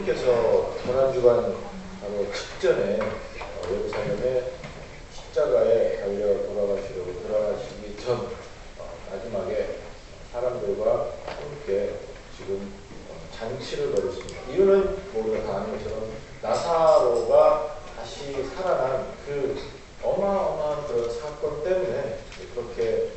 예수님께서 고난주간 바로 직전에 예루살렘에 십자가에 달려 돌아가시기 전 마지막에 사람들과 함께 지금 잔치를 벌였습니다. 이유는 우리가 다 아는 것처럼 나사로가 다시 살아난 그 어마어마한 그런 사건 때문에 그렇게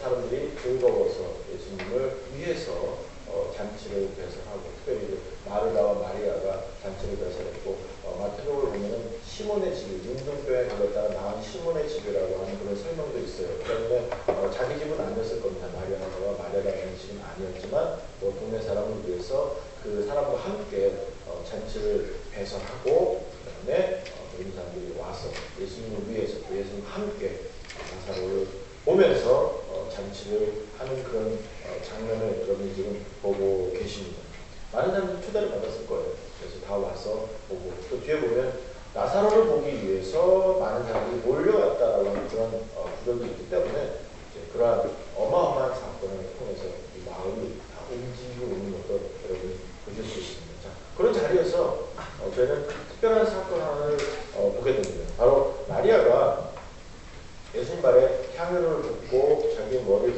사람들이 즐거워서 예수님을 위해서 잔치를 배설하고, 특별히 마르다와 마리아가 잔치를 배설했고, 마태복음을 보면은 시몬의 집, 윤동병에 걸렸다가 나은 시몬의 집이라고 하는 그런 설명도 있어요. 때문에 자기 집은 아니었을 겁니다. 마리아와 마리아라는 집은 아니었지만 동네 사람을 위해서 그 사람과 함께 잔치를 배설하고, 그다음에 모든 사람들이 와서 예수님을 위해서 예수님과 함께 나사로를 보면서 잔치를 하는 그런 장면을 여러분이 지금 보고 계십니다. 많은 사람들이 초대를 받았을 거예요. 그래서 다 와서 보고, 또 뒤에 보면 나사로를 보기 위해서 많은 사람들이 몰려왔다라고 하는 그런 구절도 있기 때문에 그러한 어마어마한 사건을 통해서 이 마을이 다 움직이고 있는 것도 여러분이 보실 수 있습니다. 자, 그런 자리에서 저희는 특별한 사건 하나를 보게 됩니다. 바로 마리아가 예수님 발에 향유를 붓고 자기 머리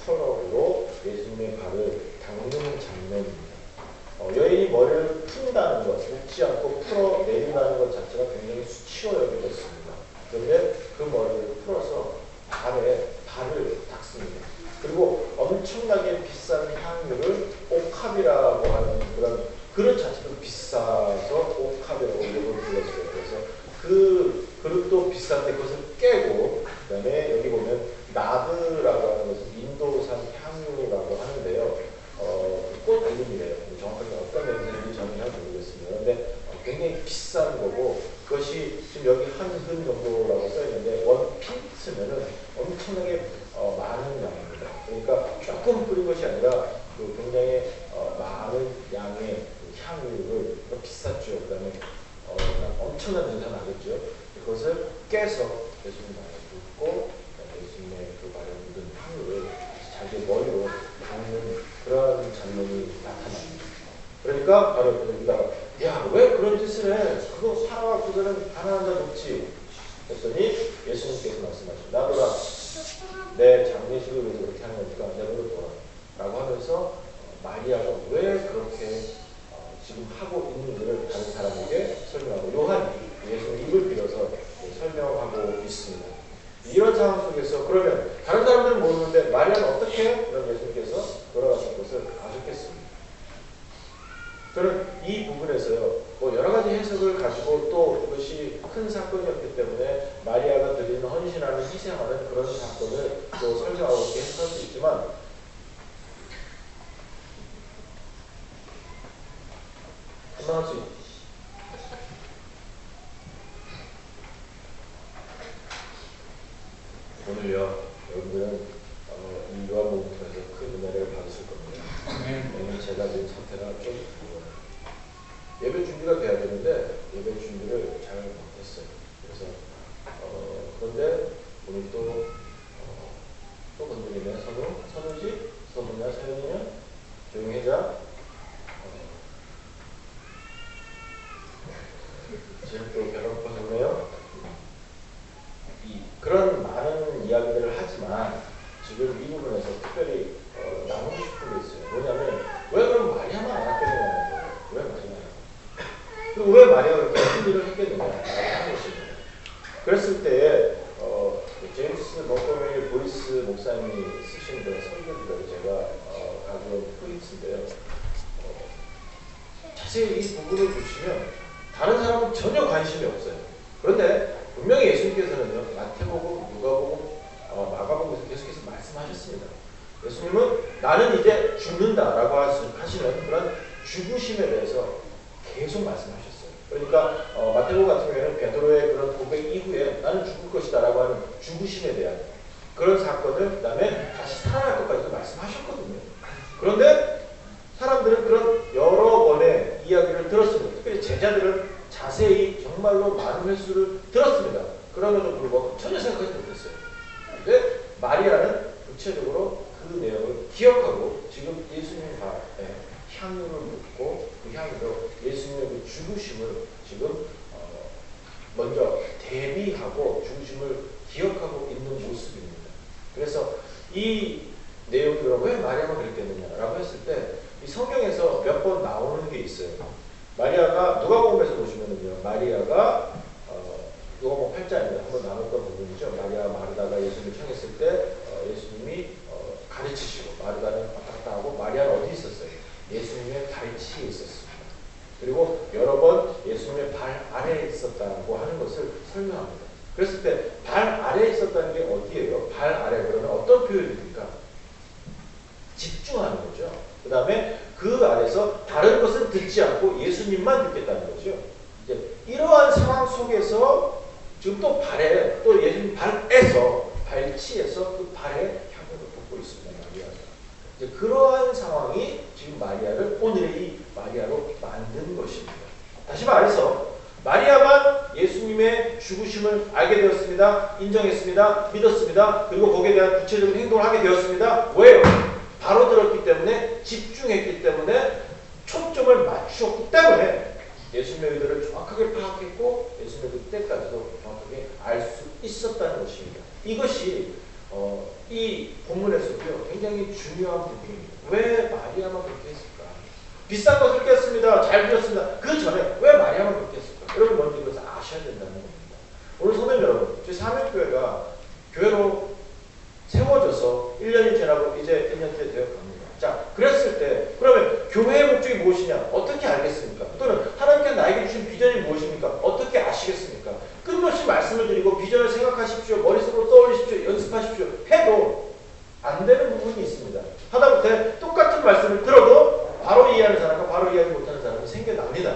털으로 예수님의 발을 닦는 장면입니다. 여인이 머리를 푼다는 것, 묶지 않고 풀어내린다는 것 자체가 굉장히 수치로 여겨졌습니다. 그런데 그 머리를 풀어서 발을 닦습니다. 그리고 엄청나게 비싼 향유를 옥합이라고 하는 그런 그릇 자체도 비싸서 옥합이라고 이름을 불렀어요. 그래서 그 그릇도 비싼데 그것을 깨고, 그 다음에 여기 보면 나드라고 하는 것은 인도산 향유라고 하는데요. 꽃 이름이래요. 정확하게 어떤 냄새인지 저는 잘 모르겠습니다. 그런데 굉장히 비싼 거고, 그것이 지금 여기 한 흔 정도라고 써있는데 원피스면은 엄청나게 많은 양입니다. 그러니까 조금 뿌린 것이 아니라 굉장히 많은 양의 향유를, 비쌌죠. 그 다음에 엄청난 냄새가 나겠죠. 그것을 깨서 예수님 발에 붓고, 예수님의 그 발에 묻은 향유를 자기 머리로 닦는 그런 장면이 나타납니다. 그러니까 바로 여기다가 야, 왜 그런 짓을 해? 그거 사와서는 가난한 자 좋지. 했더니 예수님께서 말씀하시죠. 나더라, 내 장례식을 위해서 그렇게 하는 거니까 내버려 둬라 라고 하면서 마리아가 왜 그렇게 지금 하고 있는지를 다른 사람에게 설명하고, 요한이 예수님 입을 빌어서 설명하고 있습니다. 이런 상황 속에서 그러면 다른 사람들은 모르는데 마리아는 어떻게 그런 예수님께서 돌아가신 것을 아셨겠습니다. 저는 이 부분에서요, 여러 가지 해석을 가지고 또 이것이 큰 사건이었기 때문에 마리아가 드리는 헌신하는 희생하는 그런 사건을 또 설명하고 이렇게 해석할 수 있지만, 설명할 수 있죠. 오늘요, 여러분들은 이 요한복음 통해서 큰 은혜를 받으실 겁니다. 왜냐면 제가 지금 상태가 좀 예배 준비가 돼야 되는데 예배 준비를 잘 못했어요. 그래서 그런데 오늘 또 건드리네. 선우지? 선우냐? 서연이냐? 조용히 해자. 지금 또 배가 고파졌네요. 그런 많은 이야기들을 하지만 지금 이 부분에서 특별히 나누고 싶은 게 있어요. 뭐냐면 왜 그럼 마리아만 안 했겠느냐는 거예요. 왜 마리아만? 그리고 왜 마리아가 그렇게 큰 일을 했겠느냐라고 하는 것입니다. 그랬을 때에 제임스 머커메이 보이스 목사님이 쓰신 그런 설교들을 제가 가져온 포인트인데요. 자세히 이 부분을 보시면 다른 사람은 전혀 관심이 없어요. 그런데 분명히 예수님께서는요, 마태복음, 누가복음, 마가복음에서 계속해서 말씀하셨습니다. 예수님은 나는 이제 죽는다라고 하시는 그런 죽으심에 대해서 계속 말씀하셨어요. 그러니까 마태복음 같은 경우에는 베드로의 그런 고백 이후에 나는 죽을 것이다라고 하는 죽으심에 대한 그런 사건을, 그 다음에 다시 살아날 것까지도 말씀하셨거든요. 그런데 사람들은 그런 여러 번의 이야기를 들었습니다. 특별히 제자들은 자세히 정말로 많은 횟수를 들었습니다. 그럼에도 불구하고 전혀 생각하지 못했어요. 그런데 마리아는 구체적으로 그 내용을 기억하고 지금 예수님 발에 향유를 붓고 그 향유로 예수님의 그 죽으심을 지금 먼저 대비하고 죽으심을 기억하고 있는 모습입니다. 그래서 이 내용들은 왜 마리아가 그랬겠느냐라고 했을 때 이 성경에서 몇 번 나오는 게 있어요. 마리아가 누가복음에서 보시면은요, 마리아가 누가복음 8장입니다. 한번 나눴던 부분이죠. 마리아 마르다가 예수님을 청했을 때 예수님이 가르치시고 마르다는 왔다 갔다 하고 마리아는 어디 있었어요? 예수님의 발치에 있었습니다. 그리고 여러 번 예수님의 발 아래에 있었다고 하는 것을 설명합니다. 그랬을 때 발 아래에 있었다는 게 어디예요? 발 아래 그러면 어떤 표현입니까? 집중하는 거죠. 그 다음에 그 안에서 다른 것은 듣지 않고 예수님만 듣겠다는 거죠. 이제 이러한 상황 속에서 지금 또 발에, 또 예수님 발에서, 발치에서 그 발에 향유를 붓고 있습니다. 마리아가. 이제 그러한 상황이 지금 마리아를 오늘의 이 마리아로 만든 것입니다. 다시 말해서 마리아만 예수님의 죽으심을 알게 되었습니다. 인정했습니다. 믿었습니다. 그리고 거기에 대한 구체적인 행동을 하게 되었습니다. 왜요? 바로 들었기 때문에, 집중했기 때문에, 초점을 맞추었기 때문에 예수님의 의도를 정확하게 파악했고 예수님의 그때까지도 정확하게 알 수 있었다는 것입니다. 이것이 이 본문에서도요 굉장히 중요한 부분입니다. 왜 마리아만 그렇게 했을까? 비싼 것을 깼습니다. 잘 드렸습니다. 그 전에 왜 마리아만 그렇게 했을까? 여러분 먼저 이것을 아셔야 된다는 겁니다. 오늘 성도 여러분, 저희 사명교회가 교회로 세워져서 1년이 지나고 이제 1년째 되어 갑니다. 자, 그랬을 때 그러면 교회의 목적이 무엇이냐? 어떻게 알겠습니까? 또는 하나님께서 나에게 주신 비전이 무엇입니까? 어떻게 아시겠습니까? 끊임없이 말씀을 드리고 비전을 생각하십시오. 머릿속으로 떠올리십시오. 연습하십시오. 해도 안 되는 부분이 있습니다. 하다못해 똑같은 말씀을 들어도 바로 이해하는 사람과 바로 이해하지 못하는 사람이 생겨납니다.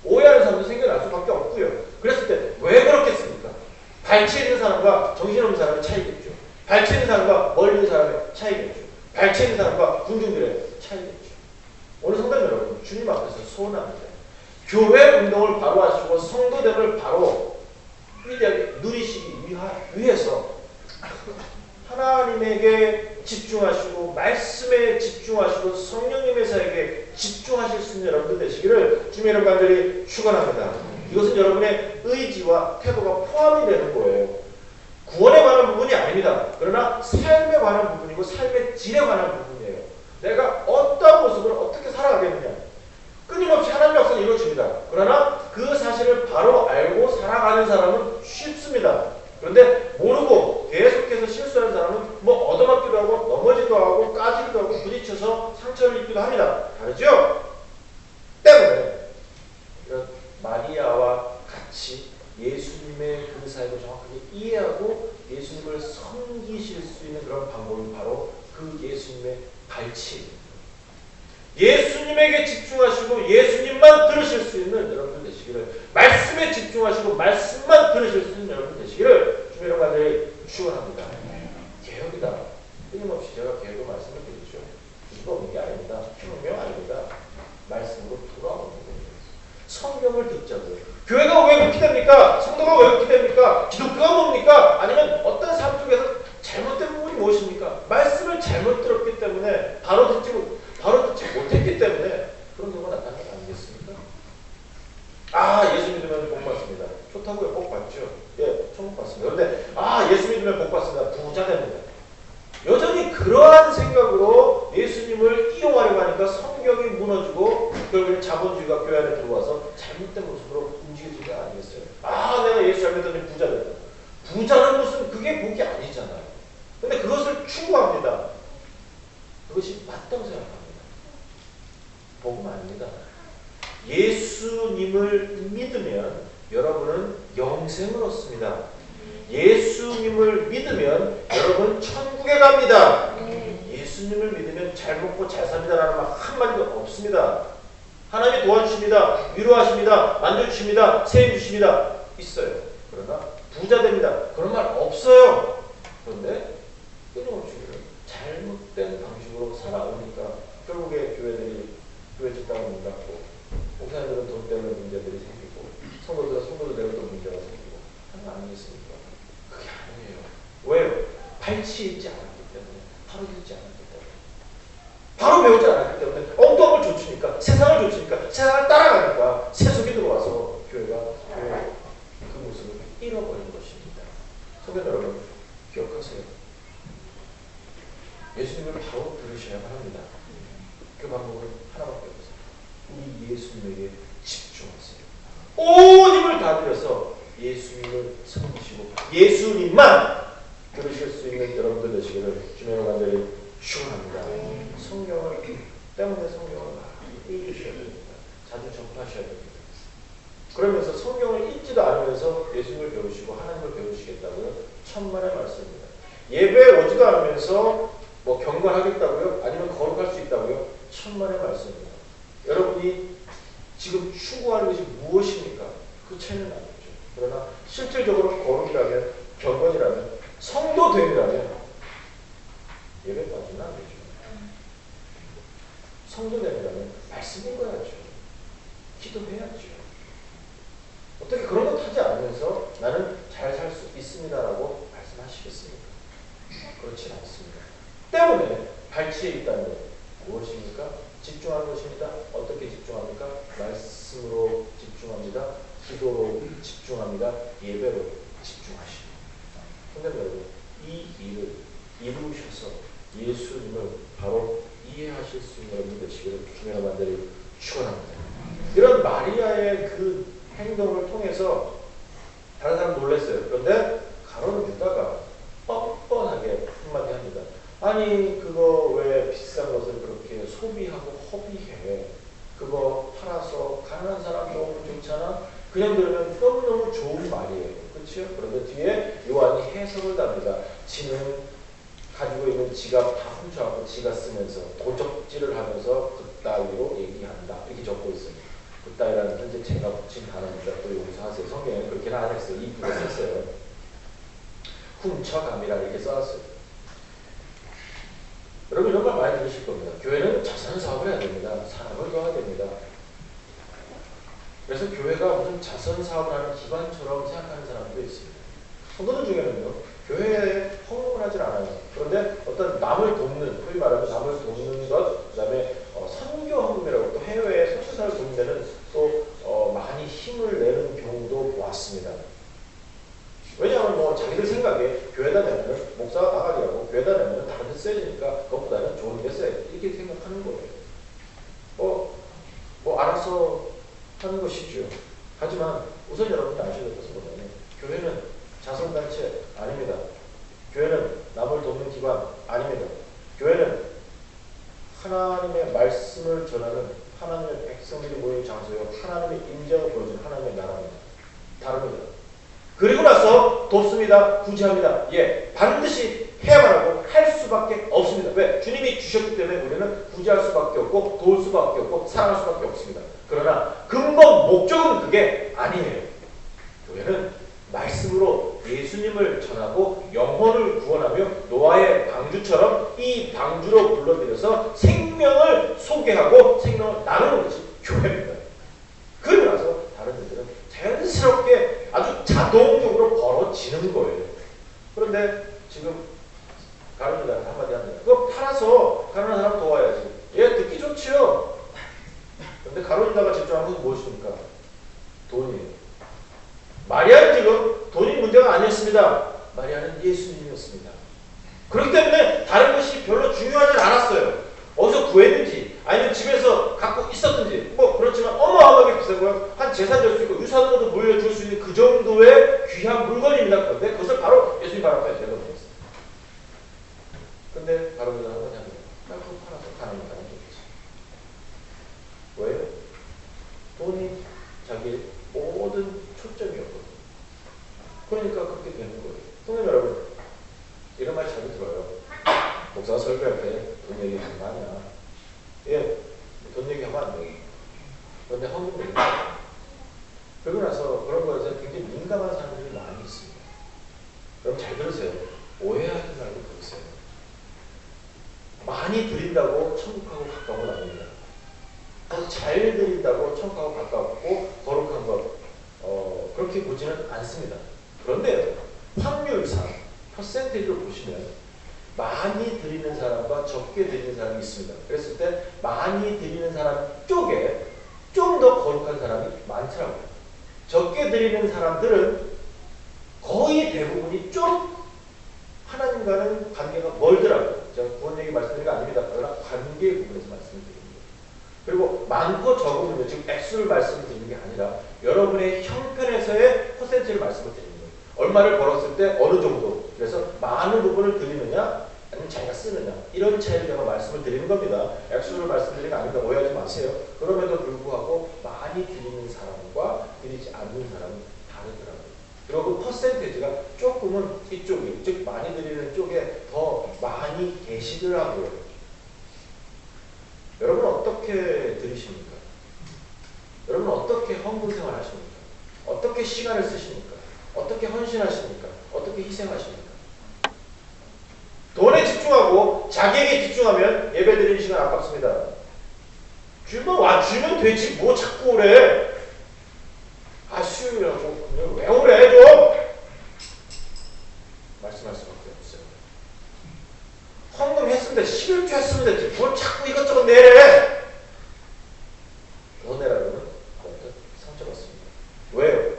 오해하는 사람도 생겨날 수밖에 없고요. 그랬을 때 왜 그렇겠습니까? 발치에 있는 사람과 정신없는 사람의 차이겠죠. 발치에 있는 사람과 멀리 있는 사람의 차이겠죠. 발치에 있는 사람과 군중들의 차이겠죠. 오늘 성도 여러분, 주님 앞에서 소원합니다. 교회 운동을 바로 하시고 성도됨을 바로 위대하게 누리시기 위해서 하나님에게 집중하시고 말씀에 집중하시고 성령님의 사역에 집중하실 수 있는 여러분들 되시기를 주님 여러분 간절히 축원합니다. 이것은 여러분의 의지와 태도가 포함이 되는 거예요. 구원에 관한 부분이 아닙니다. 그러나 삶에 관한 부분이고 삶의 질에 관한 부분이에요. 내가 어떤 모습을 어떻게 살아가겠느냐. 끊임없이 하나님의 역사는 이루어집니다. 그러나 그 사실을 바로 알고 살아가는 사람은 쉽습니다. 그런데 모르고 계속해서 실수하는 사람은 뭐 얻어맞기도 하고 넘어지기도 하고 까지기도 하고 부딪혀서 상처를 입기도 합니다. 다르죠? 때문에 마리아와 같이 예수님의 그 사역을 정확하게 이해하고 예수님을 섬기실 수 있는 그런 방법이 바로 그 예수님의 발치입니다. 예수님에게 집중하시고 예수님만 들으실 수 있는 여러분들 되시기를, 말씀에 집중하시고 말씀만 들으실 수 있는 여러분들 되시기를 주님 여러분들이 축원합니다. 개혁이다. 끊임없이 제가 계속 말씀을 드리죠. 이거 없는 게 아닙니다. 혁명 아닙니다. 말씀으로 돌아오는 겁니다. 성경을 듣자고요. 교회가 왜 그렇게 됩니까? 성도가 왜 그렇게 됩니까? 기독교가 뭡니까? 아니면 어떤 삶 속에서 잘못된 부분이 무엇입니까? 말씀을 잘못 들었기 때문에 바로 듣지 못했기 때문에 그런 경우가 나타나는 거 아니겠습니까? 아, 예수 믿으면 복 받습니다. 좋다고요. 복 받죠. 예, 천국 받습니다. 그런데 예수 믿으면 복 받습니다. 부자 됩니다. 여전히 그러한 생각으로 예수님을 이용하려고 하니까 성경이 무너지고 결국엔 자본주의가 교회 안에 들어와서 잘못된 모습으로 움직여지는 거 아니겠어요? 내가 예수 잘 믿었더니 부자 됐다. 부자는 무슨 그게 복이 아니잖아요. 근데 그것을 추구합니다. 그것이 맞다고 생각합니다. 복은 아닙니다. 예수님을 믿으면 여러분은 영생을 얻습니다. 예수님을 믿으면 여러분 천국에 갑니다. 예수님을 믿으면 잘 먹고 잘 삽니다라는 말 한마디도 없습니다. 하나님이 도와주십니다. 위로하십니다. 만져주십니다. 세워주십니다. 있어요. 그러나 부자 됩니다. 그런 말 없어요. 그런데 끊임없이 잘못된 방식으로 살아오니까 결국에 교회 집단은 문 닫고 목사님들은 돈 때문에 문제들이 생기고 성도들은 성도들 때문에 또 문제가 생기고 하는 거 아니겠습니까? 그게 아니에요. 왜요? 발치에 있지 않았기 때문에, 바로 있지 않았기 때문에. 바로 배우지 않았기 때문에 엉뚱한 걸 좇으니까, 세상을 좇으니까, 세상을 따라가니까 세속에 들어와서 교회가 그 모습을 잃어버린 것입니다. 성도 여러분, 기억하세요. 예수님을 바로 들으셔야만 합니다. 그 방법은 하나밖에 없어요. 우리 예수님에게 집중하세요. 온 힘을 다 들여서 예수님을 섬기시고 예수님만 들으실 수 있는 여러분들 되시기를 주님의 간절히 축원합니다. 성경을 때문에 성경을 많이 읽으셔야 됩니다. 자주 접하셔야 됩니다. 그러면서 성경을 읽지도 않으면서 예수님을 배우시고 하나님을 배우시겠다고요? 천만의 말씀입니다. 예배에 오지도 않으면서 뭐 경건하겠다고요? 아니면 거룩할 수 있다고요? 천만의 말씀입니다. 여러분이 지금 추구하는 것이 무엇입니까? 그 차이는 아니죠. 그러나 실질적으로 거룩이라면, 경건이라면, 성도됨이라면 예배 빠지면 안 되죠. 성도됨이라면 말씀 읽어야죠. 기도해야죠. 어떻게 그런 것 하지 않으면서 나는 잘 살 수 있습니다라고 말씀하시겠습니까? 그렇지 않습니다. 때문에 발치에 있다는 것 무엇입니까? 집중하는 것입니다. 어떻게 집중합니까? 말씀으로 집중합니다. 기도로 집중합니다. 예배로 집중하십니다. 그런데 여러분, 이 일을 이루셔서 예수님을 바로 이해하실 수 있는 여러분 되시기를 주님의 간절히 축원합니다. 이런 마리아의 그 행동을 통해서 다른 사람 놀랐어요. 그런데 가룟 유다가 뻔뻔하게 한마디 합니다. 아니 그거 왜 비싼 것을 그렇게 소비하고 허비해? 그거 팔아서 가난한 사람 너무 좋잖아? 그냥 들으면 너무너무 좋은 말이에요. 그렇죠? 그런데 뒤에 요한이 해석을 답니다. 지는 가지고 있는 지갑 다 훔쳐갖고 지가 쓰면서 도적질을 하면서 그따위로 얘기한다. 이렇게 적고 있어요. 그따위라는 현재 제가 붙인 단어입니다. 또 용서하세요. 성경에는 그렇게는 안 했어요. 이쁘게 썼어요. 훔쳐감이라 이렇게 써놨어요. 여러분 이런 말 많이 들으실 겁니다. 교회는 자선사업을 해야 됩니다. 사람을 도와야 됩니다. 그래서 교회가 무슨 자선사업을 하는 기관처럼 생각하는 사람도 있습니다. 성도들 중에는요. 교회에 헌금을 하질 않아요. 그런데 어떤 남을 돕는, 소위 말하면 남을 돕는 것, 그 다음에 선교 헌금이라고 또 해외에 선교사를 돕는 데는 또 많이 힘을 내는 경우도 보았습니다. 왜냐하면 뭐 자기들 생각에 교회다 내면은 목사가 나가게 하고 교회다 내면은 다른 데 써야 되니까 그것보다는 좋은 데 써야지 이렇게 생각하는 거예요. 뭐 알아서 하는 것이죠. 하지만 우선 여러분이 아셔야 될 것은 뭐냐면 교회는 자선단체 아닙니다. 교회는 남을 돕는 기관 아닙니다. 교회는 하나님의 말씀을 전하는 하나님의 백성들이 모이는 장소요. 하나님의 인정을 보여주는 하나님의 나라입니다. 다릅니다. 그리고 나서 돕습니다. 구제합니다. 예, 반드시 해야만 하고 할 수밖에 없습니다. 왜? 주님이 주셨기 때문에 우리는 구제할 수밖에 없고 도울 수밖에 없고 사랑할 수밖에 없습니다. 그러나 근본 목적은 그게 아니에요. 교회는 말씀으로 예수님을 전하고 영혼을 구원하며 노아의 방주처럼 이 방주로 불러들여서 생명을 소개하고 생명을 나누는 것이 교회입니다. 그러고 나서 다른 일들은 자연스럽게 아주 자동적으로 벌어지는 거예요. 그런데 지금 가룟 유다는 한마디 합니다. 그거 팔아서 가난한 사람 도와야지. 예, 듣기 좋지요. 그런데 가룟 유다가 집중하는 건 무엇입니까? 돈이에요. 마리아는 지금 돈이 문제가 아니었습니다. 마리아는 예수님이었습니다. 그렇기 때문에 다른 것이 별로 중요하지 않았어요. 어디서 구했는지 아니면 집에서 갖고 있었든지 뭐 그렇지만 어마어마하게 비싼 거예요. 한 재산 될 수 있고 유산으로도 물려줄 수 있는 그 정도의 귀한 물건입니다. 그런데 그것을 바로 예수님 발 앞에 내려놓았어요. 근데 바로 그냥 한번 합니다. 그거 팔아서 가는 사람이 있지. 왜요? 돈이 자기의 모든 초점이었거든요. 그러니까 그렇게 되는 거예요. 성도 여러분, 이런 말 자주 들어요. 목사가 설교할 때 돈 얘기하는 거 아니야. 예, 돈 얘기하면 안 돼요. 그런데 헌금 얘기합니다. 그러고 나서 그런 거에서 굉장히 민감한 사람들이 많이 있습니다. 그럼 잘 들으세요. 오해하지 말고 들으세요. 많이 드린다고 천국하고 가까운 건 아닙니다. 잘 드린다고 천국하고 가깝고 거룩한 것 그렇게 보지는 않습니다. 그런데 확률상 퍼센테이지를 보시면 많이 드리는 사람과 적게 드리는 사람이 있습니다. 그랬을 때 많이 드리는 사람 쪽에 좀 더 거룩한 사람이 많더라고요. 적게 드리는 사람들은 거의 대부분이 좀 하나님과는 관계가 멀더라고요. 제가 구원 얘기 말씀드린 거 아닙니다. 그러나 관계의 부분에서 말씀드립니다. 그리고 많고 적으면요. 지금 액수를 말씀드리는 게 아니라 여러분의 형편에서의 퍼센트를 말씀을 드리는 거예요. 얼마를 벌었을 때 어느 정도. 그래서 많은 부분을 드리느냐 아니면 자기가 쓰느냐. 이런 차이를 제가 말씀을 드리는 겁니다. 액수를 말씀드리는 게 아닙니다. 오해하지 마세요. 그럼에도 불구하고 많이 드리는 사람과 드리지 않는 사람은 다르더라고요. 그리고 그 퍼센테이지가 조금은 이쪽이에요. 즉 많이 드리는 쪽에 더 많이 계시더라고요. 여러분 어떻게 드리십니까? 여러분 어떻게 헌금 생활 하십니까? 어떻게 시간을 쓰십니까? 어떻게 헌신하십니까? 어떻게 희생하십니까? 돈에 집중하고 자기에게 집중하면 예배 드리는 시간 아깝습니다. 주면 되지 뭐 자꾸 오래. 아 수요일이라고 왜 오래 좀 말씀할 수밖에 없어요. 헌금 했으면 되지 11조 했으면 되지 뭘 자꾸 이것저것 내래. 더 내라고는 상처받습니다. 왜요?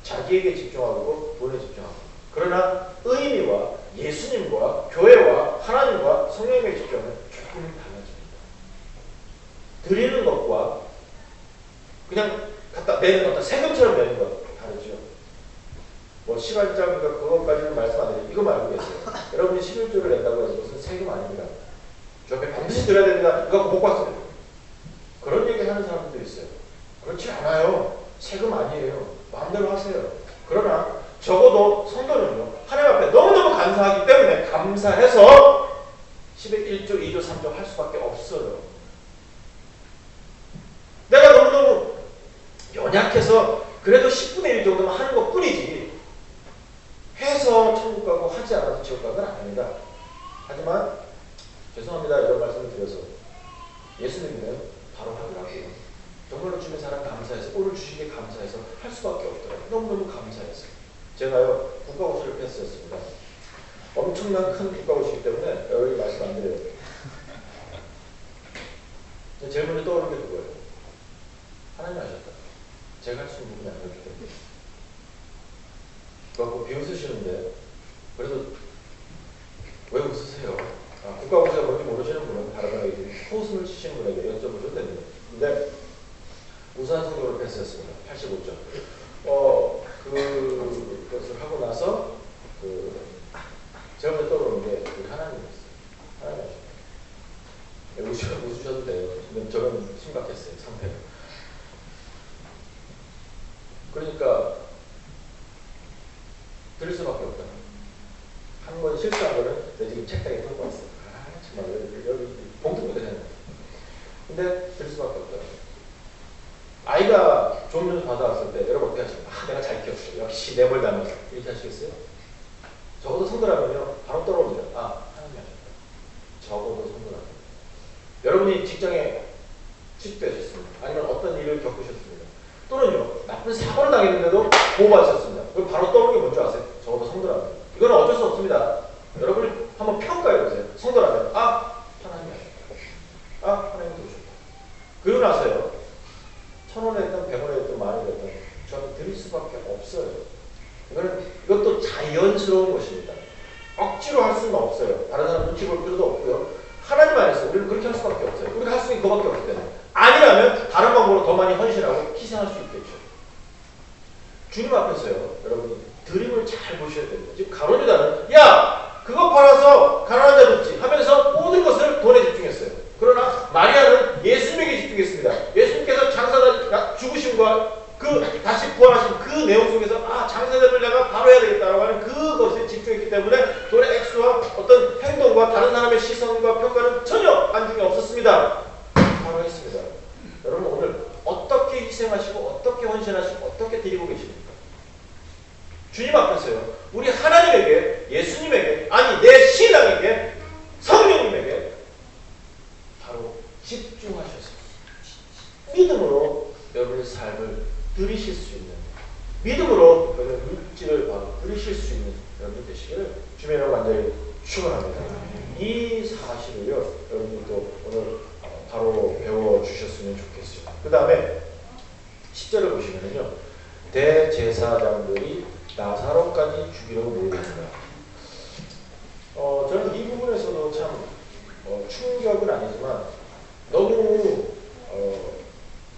자기에게 집중하고 돈에 집중하고. 그러나 의미와 예수님과 교회와 하나님과 성령에게 집중하면 조금 달라집니다. 드리는 것과 그냥 갖다 내는 어떤 세금처럼 내는 것 다르죠. 뭐 시간장인가 그것까지는 말씀 안 드리고 이거 말고 계세요. 여러분이 11조를 낸다고 해서 무슨 세금 아닙니다. 저 앞에 반드시 드려야 됩니다. 이거 못 받습니다. 그런 얘기 하는 사람들도 있어요. 그렇지 않아요. 세금 아니에요. 마음대로 하세요. 그러나 적어도 성도는요. 하나님 앞에 너무너무 감사하기 때문에 감사해서 10의 1조, 2조, 3조 할 수밖에 없어요. 내가 너무너무 연약해서 그래도 10분의 1 정도만 하는 것 뿐이지 해서 천국 가고 하지 않아서 지옥 가는 건 아닙니다. 하지만 죄송합니다. 이런 말씀을 드려서 예수 믿으면 바로 하더라고요. 정말로 주는 사람 감사해서 오늘 주신 게 감사해서 할 수밖에 없더라고요. 너무너무 감사해서. 제가요 국가고시를 패스했습니다. 엄청난 큰 국가고시이기 때문에 여기 말씀 안 드려요. 제일 먼저 떠오르는 게 그거예요. 하나님 하셨다. 제가 할 수 있는 부분이 아니었기 때문에. 그거 비웃으시는데 그래도 왜 웃으세요? 국가고시가 뭔지 모르시는 분은 다른 분에게 호흡을 치시는 분에게 여쭤보셔도 됩니다. 근데 우수한 성적으로 패스했습니다. 85점. 그것을 하고 나서 제가 먼저 떠오르는 게 우리 하나님이었어요. 하나님 웃으셔도 돼요. 저는 심각했어요. 상태가. 그러니까 들을 수밖에 없다. 한 번 실수한 거는 내 지금 책장에 털고 왔어. 정말 여기 봉투부터 해야 돼. 근데 들을 수밖에 없다. 아이가 좋은 점수 받아왔을 때 여러분 어떻게 하십니까? 내가 잘 키웠어. 역시 내 뭘 닮았어. 이렇게 하시겠어요? 적어도 성도라면요. 바로 떨어옵니다. 하나님 하셨다. 적어도 성도라면. 여러분이 직장에 취직되셨습니다. 아니면 어떤 일을 겪으셨습니다. 또는요. 나쁜 사고를 당했는데도 보호받으셨습니다. 그럼 바로 떠오르는 게 뭔지 아세요? 적어도 성도라면. 이건 어쩔 수 없습니다. 여러분이 한번 평가해보세요. 성도라면. 하나님 하셨다. 하나님 들으셨다. 그러고 나서요. 1,000원에 했던 100원에 했던 만원에 했던 저는 드릴 수밖에 없어요. 이것도 자연스러운 것입니다. 억지로 할 수는 없어요. 다른 사람 눈치 볼 필요도 없고요. 하나님 안에서 우리는 그렇게 할 수밖에 없어요. 우리가 할 수 있는 것밖에 없기 때문에. 아니라면 다른 방법으로 더 많이 헌신하고 희생할 수 있겠죠. 주님 앞에서요. 여러분이 드림을 잘 보셔야 됩니다. 지금 가론 유다는 야! 그거 팔아서 가난한 자 돕지 하면서 모든 것을 돈에 집중했어요. 그러나 마리아는 예수님에게 집중했습니다. 예수님께서 장사다 죽으심과 다시 부활하신 그 내용 속에서 장사됨을 내가 바로 해야 되겠다라고 하는 그것에 집중했기 때문에 돈의 액수와 어떤 행동과 다른 사람의 시선과 평가는 전혀 안중에 없었습니다. 바로 했습니다. 여러분 오늘 어떻게 희생하시고 어떻게 헌신하시고 어떻게 드리고 계십니까? 주님 앞에서요. 우리 하나님에게 예수님에게 내 신앙에게 성령님에게 바로 집중하셔서 믿음으로 여러분의 삶을 드리실 수 있는 믿음으로 여러분의 물질을 바로 드리실 수 있는 여러분 되시기를 주님의 이름으로 간절히 축원합니다. 충격은 아니지만 너무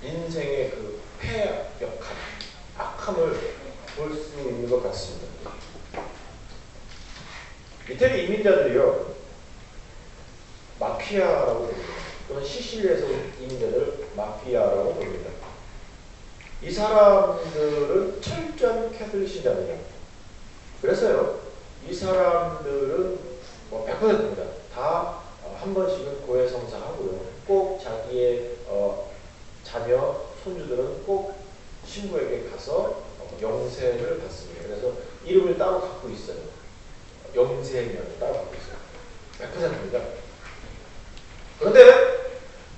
인생의 그 패역한 악함을 볼 수 있는 것 같습니다. 이태리 이민자들이요, 마피아라고 부릅니다. 또는 시실리에서 온 이민자들을 마피아라고 부릅니다. 이 사람들은 철저한 캐톨릭 신자입니다. 그래서요, 이 사람들은 100%입니다. 다 한 번씩은 고해성사하고요. 꼭 자기의 자녀, 손주들은 꼭 신부에게 가서 영세를 받습니다. 그래서 이름을 따로 갖고 있어요. 영세명을 따로 갖고 있어요. 100%입니다. 그런데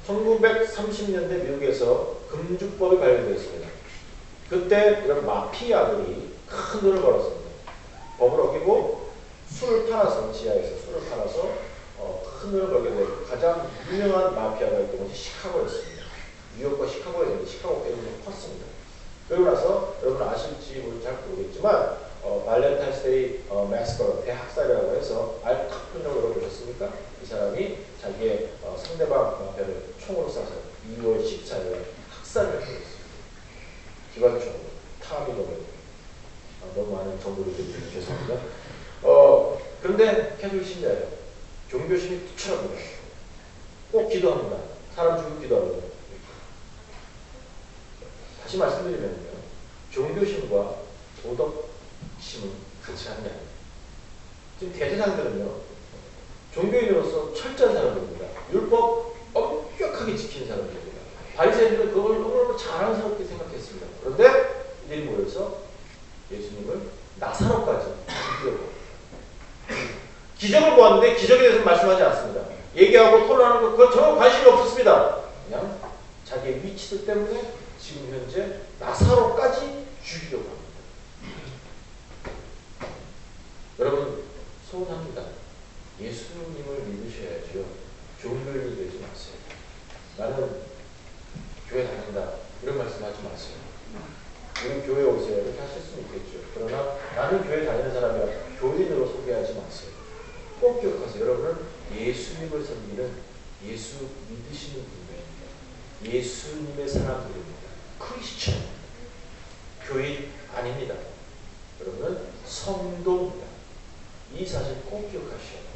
1930년대 미국에서 금주법이 발효되었습니다. 그때 이런 마피아들이 큰 돈을 벌었습니다. 법을 어기고 술을 팔아서, 지하에서 술을 팔아서 큰 돈을 벌게 되고, 가장 유명한 마피아가 있던 것이 시카고였습니다. 뉴욕과 시카고였는데 시카고 굉장히 컸습니다. 그러고 나서 여러분 아실지 잘 모르겠지만 발렌타인스데이 매스커 대학살이라고 해서 알 카포네라고 들어보셨습니까? 이 사람이 자기의 상대방 마피아를 총으로 쏴서 2월 14일 학살을 했습니다. 기관총으로 타미노를 너무 많은 정보를 드리고 죄송합니다. 그런데 캐톨릭 신자예요. 종교심이 투철합니다. 꼭 기도합니다. 사람 죽이고 기도합니다. 다시 말씀드리면요, 종교심과 도덕심은 같이 가는 게 아니에요. 지금 대제사장들은요, 종교인으로서 철저한 사람들입니다. 율법 엄격하게 지키는 사람들입니다. 바리새인들은 그걸 너무 자랑스럽게 생각했습니다. 그런데 이들이 모여서 예수님을 나사로까지 죽이려고 기적을 보았는데 기적에 대해서는 말씀하지 않습니다. 얘기하고 토론하는 것, 그건 전혀 관심이 없었습니다. 그냥 자기의 위치들 때문에 지금 현재 나사로까지 죽이려고 합니다. 여러분, 소원합니다. 예수님을 믿으셔야죠. 종교인이 되지 마세요. 나는 교회 다닌다, 이런 말씀하지 마세요. 우리 교회 오세요, 이렇게 하실 수는 있겠죠. 그러나 나는 교회 다니는 사람이라 교인으로 소개하지 마세요. 꼭 기억하세요. 여러분은 예수님을 섬기는 예수 믿으시는 분들입니다. 예수님의 사람들입니다. 크리스천, 교인 아닙니다. 여러분은 성도입니다. 이 사실 꼭 기억하셔야 돼요.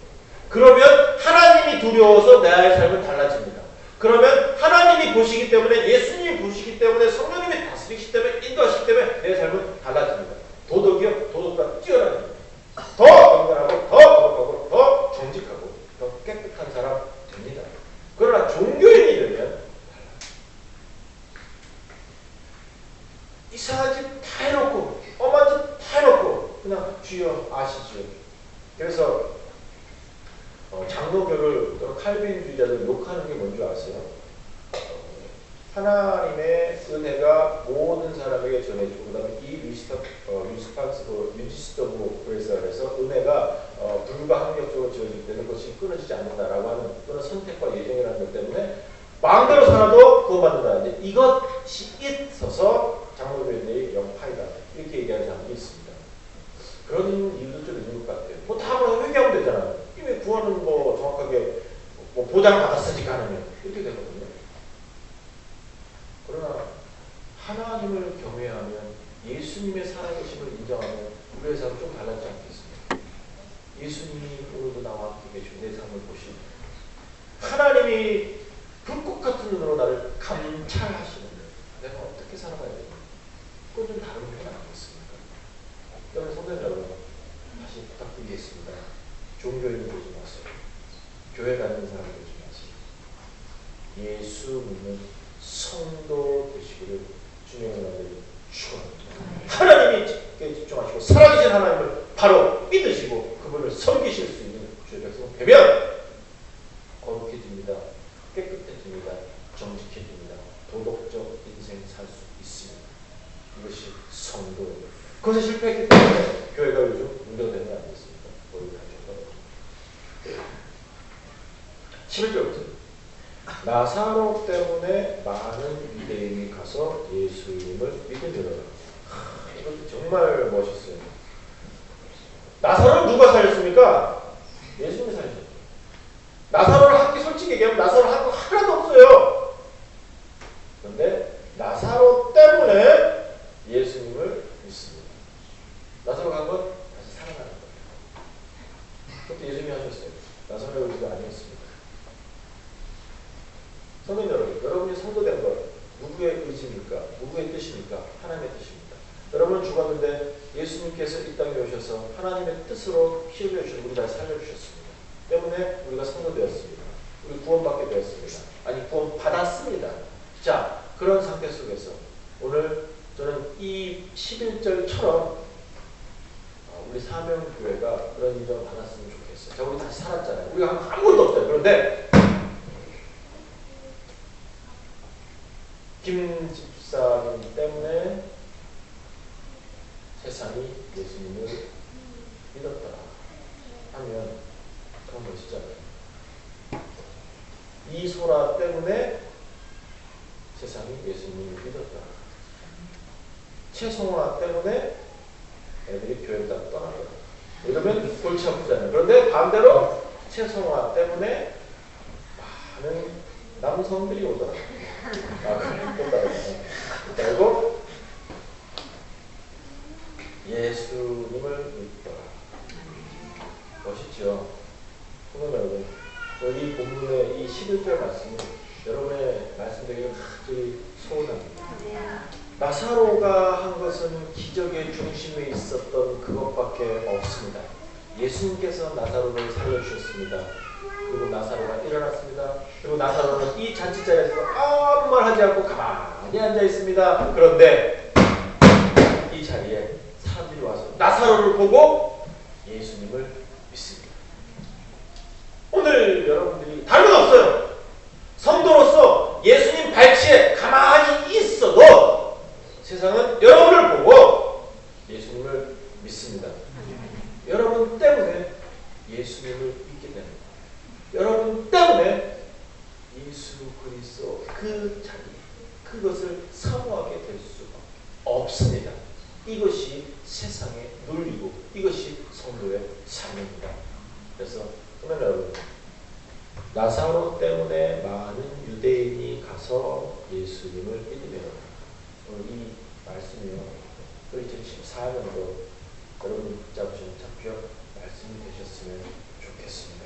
그러면 하나님이 두려워서 나의 삶은 달라집니다. 그러면 하나님이 보시기 때문에, 예수님이 보시기 때문에, 성령님이 다스리시기 때문에, 인도하시기 때문에 내 삶은 달라집니다. 도덕이요, 도덕보다 뛰어납니다. 더 건강하고, 더 거룩하고, 더 정직하고, 더 깨끗한 사람 됩니다. 그러나 종교인이 되면 이상한 짓 다 해놓고, 엄한 짓 다 해놓고 그냥 주여 아시죠. 그래서 장로교를 또는 칼빈주의자들 욕하는 게 뭔지 아세요? 하나님의 은혜가 모든 사람에게 전해지고, 그 다음에 이 유지스터브 그래서 은혜가 불가항력적으로 지어지기 때문에 그것이 끊어지지 않는다라고 하는, 또는 선택과 예정이라는 것 때문에 마음대로 살아도 구원받는다. 이제 이것이 있어서 장로교인들이 영파이다, 이렇게 얘기하는 사람들이 있습니다. 그런 이유도 좀 있는 것 같아요. 뭐 다 회개하면 되잖아요. 이미 구원은 뭐 정확하게 뭐 보장받았으니까 하면 이렇게 되거든요. 그러나 하나님을 경외하면, 예수님의 살아계심을 인정하면 우리의 삶은 좀 달라지지 않겠습니까? 예수님이 오늘도 나와 함께 계시고 내 삶을 보시고, 하나님이 불꽃 같은 눈으로 나를 감찰하시는데 내가 어떻게 살아가야 되나? 그건 좀 다른 편 아니겠습니까? 여러분, 성도 여러분, 다시 부탁드리겠습니다. 종교인이 되지 마세요. 교회 다니는 사람 되지 마세요. 예수 믿는 성도 되시기를 주님의 이름으로 축원합니다. 하나님이 집중하시고 살아계신 하나님을 바로 믿으시고 그분을 섬기실 수 있는 주의 백성 되면 거룩해집니다. 깨끗해집니다. 정직해집니다. 도덕적 인생 살 수 있습니다. 이것이 성도예요. 그것에 실패했기 때문에 교회가 요즘 문제가 되는 거 아니겠습니까? 머리 다져서 11절부터 나사로 때문에 많은 유대인이 가서 예수님을 믿으리라. 이것도 정말 멋있어요. 나사로를 누가 살렸습니까? 예수님이 살렸죠. 나사로를 솔직히 얘기하면 나사로 한 거 하나도 없어요. 그런데 나사로 때문에 예수님을 믿습니다. 나사로 간 건 다시 살아나는 거예요. 그것도 예수님이 하셨어요. 나사로의 의지가 아니었습니다. 성도 여러분, 여러분이 성도된 것 누구의 의지입니까? 누구의 뜻입니까? 하나님의 뜻입니다. 여러분은 죽었는데 예수님께서 이 땅에 오셔서 하나님의 뜻으로 피 흘려주신 우리 다 살려주셨습니다. 때문에 우리가 성도 되었습니다. 우리 구원받게 되었습니다. 아니 구원받았습니다. 자, 그런 상태 속에서 오늘 저는 이 11절처럼 우리 사명교회가 그런 인정을 받았으면 좋겠어요. 자, 우리 다시 살았잖아요. 우리가 아무것도 없어요. 그런데 김 집사님 때문에 세상이 예수님을 믿었더라 하면 더 멋있잖아요. 이소라 때문에 세상이 예수님을 믿었더라. 최송화 때문에 애들이 교회를 다 떠나더라. 이러면 골치 아프잖아요. 그런데 반대로 최송화 때문에 많은 남성들이 오더라. 그리고 예수님을 믿더라. 멋있죠? 성도 여러분, 여기 본문의 이 11절 말씀은 여러분의 말씀드리기가 굉장히 소원합니다. 나사로가 한 것은 기적의 중심에 있었던 그것밖에 없습니다. 예수님께서 나사로를 살려주셨습니다. 그리고 나사로가 일어났습니다. 그리고 나사로는 이 잔치자리에서 아무 말 하지 않고 가만히 앉아 있습니다. 그런데 이 자리에 사람들이 와서 나사로를 보고 예수님을 믿습니다. 오늘 여러분들이 다른 건 없어요. 성도로서 예수님 발치에 가만히 있어도 세상은 여러분을 보고 예수님을 믿습니다. 여러분 때문에 예수님을 믿게 됩니다. 여러분 때문에 예수 그리스도 그 자리, 그것을 사모하게 될 수가 없습니다. 이것이 세상의 논리고 이것이 성도의 삶입니다. 그래서 그러면 여러분, 나사로 때문에 많은 유대인이 가서 예수님을 믿으며 이 말씀이요, 또 2014년도 여러분이 붙잡으신 잡혀 말씀이 되셨으면 좋겠습니다.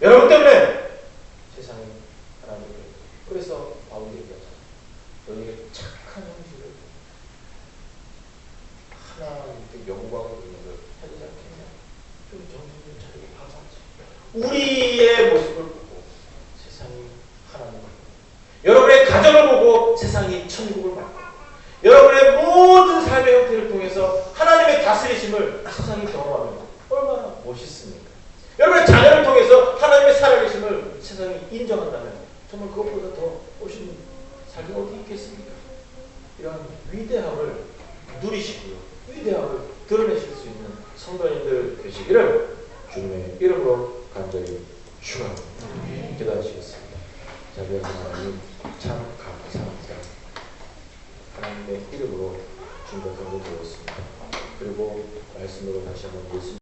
여러분 때문에 세상이 하나님을, 그래서 바울이 얘기하잖아요. 너희에게 착한 형식을 하나님께 영광을 드리는 걸 하지 않겠냐? 좀 정신 좀 차리고 봐봐야지. 우리의 모습을 보고 세상이 하나님을 보고, 여러분의 가정을 보고 세상이 천국을 받고, 여러분의 모든 삶의 형태를 통해서 하나님의 다스리심을 세상이 경험하면 얼마나 멋있습니까? 여러분의 자녀를 통해서 하나님의 살아계심을 세상이 인정한다면 정말 그것보다 더 멋있는 삶이 어디 있겠습니까? 이런 위대함을 누리시고요, 위대함을 드러내실 수 있는 성도님들 되시기를 주님의 이름으로 간절히 축원합니다. 기도하시겠습니다. 자비하신 하나님, 참 감사합니다. 하나님의 이름으로 주님과 경고드렸습니다. 그리고 말씀으로 다시 한번 예수